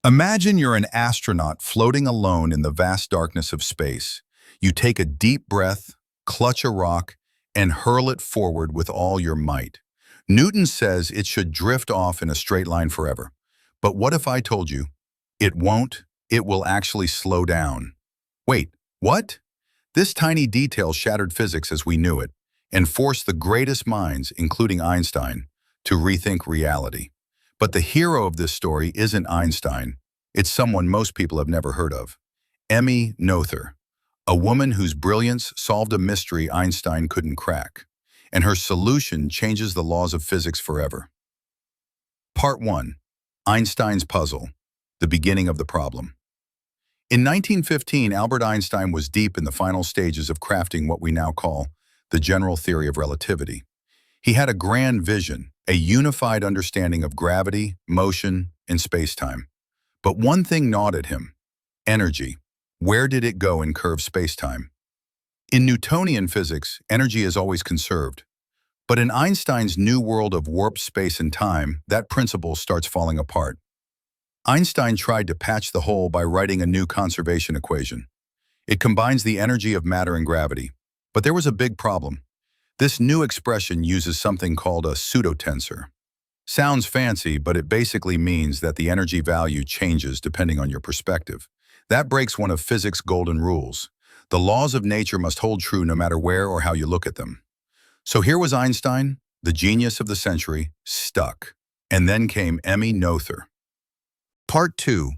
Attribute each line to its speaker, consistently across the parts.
Speaker 1: Imagine you're an astronaut floating alone in the vast darkness of space. You take a deep breath, clutch a rock, and hurl it forward with all your might. Newton says it should drift off in a straight line forever. But what if I told you, it won't, it will actually slow down? Wait, what? This tiny detail shattered physics as we knew it, and forced the greatest minds, including Einstein, to rethink reality. But the hero of this story isn't Einstein. It's someone most people have never heard of. Emmy Noether, a woman whose brilliance solved a mystery Einstein couldn't crack. And her solution changes the laws of physics forever. Part 1. Einstein's Puzzle, the beginning of the problem. In 1915, Albert Einstein was deep in the final stages of crafting what we now call the general theory of relativity. He had a grand vision, a unified understanding of gravity, motion, and spacetime. But one thing gnawed at him: energy. Where did it go in curved spacetime? In Newtonian physics, energy is always conserved. But in Einstein's new world of warped space and time, that principle starts falling apart. Einstein tried to patch the hole by writing a new conservation equation. It combines the energy of matter and gravity. But there was a big problem. This new expression uses something called a pseudotensor. Sounds fancy, but it basically means that the energy value changes depending on your perspective. That breaks one of physics' golden rules. The laws of nature must hold true no matter where or how you look at them. So here was Einstein, the genius of the century, stuck. And then came Emmy Noether. Part 2.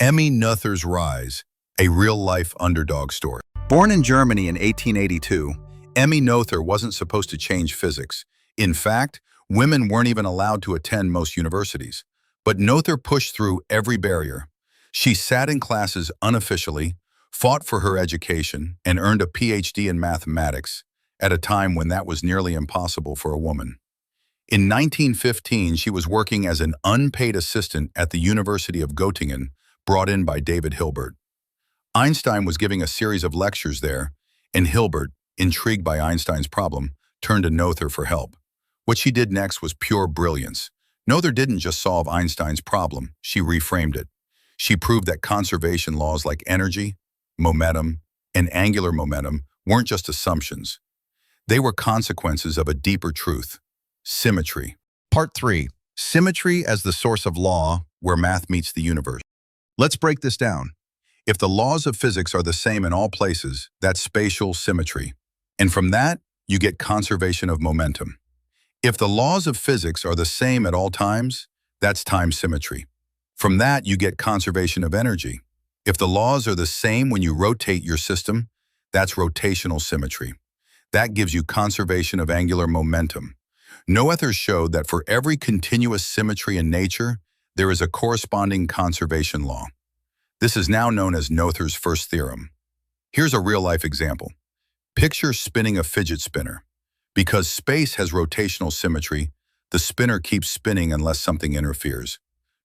Speaker 1: Emmy Noether's Rise, a real-life underdog story. Born in Germany in 1882, Emmy Noether wasn't supposed to change physics. In fact, women weren't even allowed to attend most universities. But Noether pushed through every barrier. She sat in classes unofficially, fought for her education, and earned a PhD in mathematics at a time when that was nearly impossible for a woman. In 1915, she was working as an unpaid assistant at the University of Göttingen, brought in by David Hilbert. Einstein was giving a series of lectures there, and Hilbert, intrigued by Einstein's problem, turned to Noether for help. What she did next was pure brilliance. Noether didn't just solve Einstein's problem, she reframed it. She proved that conservation laws like energy, momentum, and angular momentum weren't just assumptions. They were consequences of a deeper truth: symmetry. Part 3. Symmetry as the source of law, where math meets the universe. Let's break this down. If the laws of physics are the same in all places, that's spatial symmetry. And from that, you get conservation of momentum. If the laws of physics are the same at all times, that's time symmetry. From that, you get conservation of energy. If the laws are the same when you rotate your system, that's rotational symmetry. That gives you conservation of angular momentum. Noether showed that for every continuous symmetry in nature, there is a corresponding conservation law. This is now known as Noether's first theorem. Here's a real-life example. Picture spinning a fidget spinner. Because space has rotational symmetry, the spinner keeps spinning unless something interferes.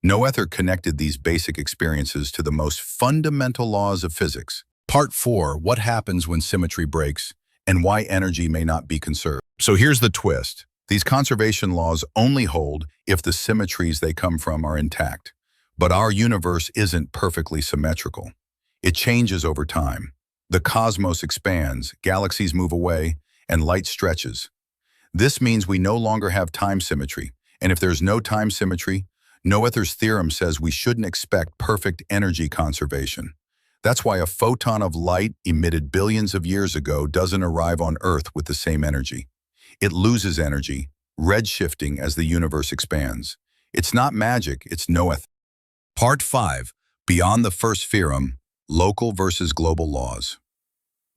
Speaker 1: Noether connected these basic experiences to the most fundamental laws of physics. Part 4. What happens when symmetry breaks, and why energy may not be conserved. So here's the twist. These conservation laws only hold if the symmetries they come from are intact. But our universe isn't perfectly symmetrical. It changes over time. The cosmos expands, galaxies move away, and light stretches. This means we no longer have time symmetry. And if there's no time symmetry, Noether's theorem says we shouldn't expect perfect energy conservation. That's why a photon of light emitted billions of years ago doesn't arrive on Earth with the same energy. It loses energy, redshifting as the universe expands. It's not magic, it's Noether. Part 5. Beyond the first theorem, local versus global laws.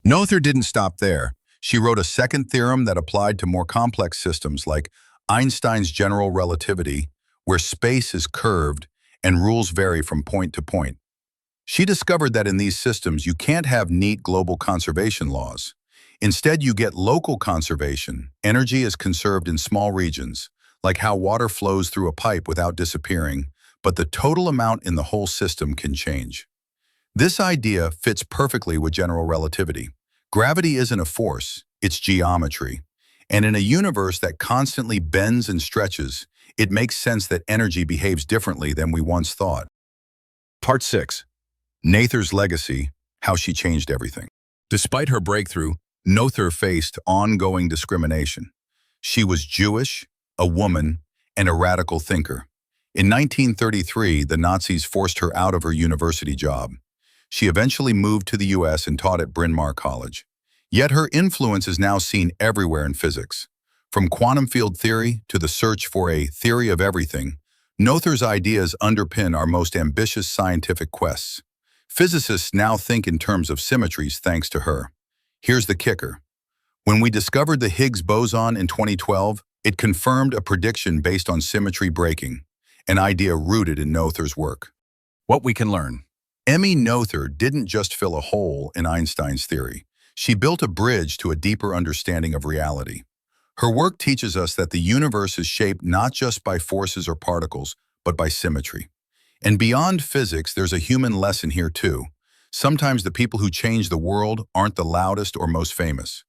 Speaker 1: Noether didn't stop there. She wrote a second theorem that applied to more complex systems like Einstein's general relativity, where space is curved and rules vary from point to point. She discovered that in these systems, you can't have neat global conservation laws. Instead, you get local conservation. Energy is conserved in small regions, like how water flows through a pipe without disappearing, but the total amount in the whole system can change. This idea fits perfectly with general relativity. Gravity isn't a force, it's geometry. And in a universe that constantly bends and stretches, it makes sense that energy behaves differently than we once thought. Part 6. Noether's Legacy, How She Changed Everything. Despite her breakthrough, Noether faced ongoing discrimination. She was Jewish, a woman, and a radical thinker. In 1933, the Nazis forced her out of her university job. She eventually moved to the US and taught at Bryn Mawr College. Yet her influence is now seen everywhere in physics. From quantum field theory to the search for a theory of everything, Noether's ideas underpin our most ambitious scientific quests. Physicists now think in terms of symmetries thanks to her. Here's the kicker. When we discovered the Higgs boson in 2012, it confirmed a prediction based on symmetry breaking, an idea rooted in Noether's work. What we can learn. Emmy Noether didn't just fill a hole in Einstein's theory. She built a bridge to a deeper understanding of reality. Her work teaches us that the universe is shaped not just by forces or particles, but by symmetry. And beyond physics, there's a human lesson here too. Sometimes the people who change the world aren't the loudest or most famous.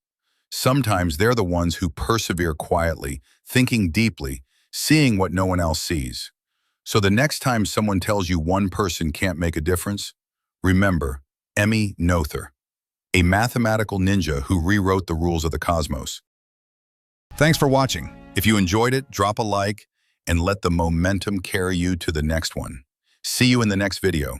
Speaker 1: Sometimes they're the ones who persevere quietly, thinking deeply, seeing what no one else sees. So the next time someone tells you one person can't make a difference, remember Emmy Noether, a mathematical ninja who rewrote the rules of the cosmos. Thanks for watching. If you enjoyed it, drop a like and let the momentum carry you to the next one. See you in the next video.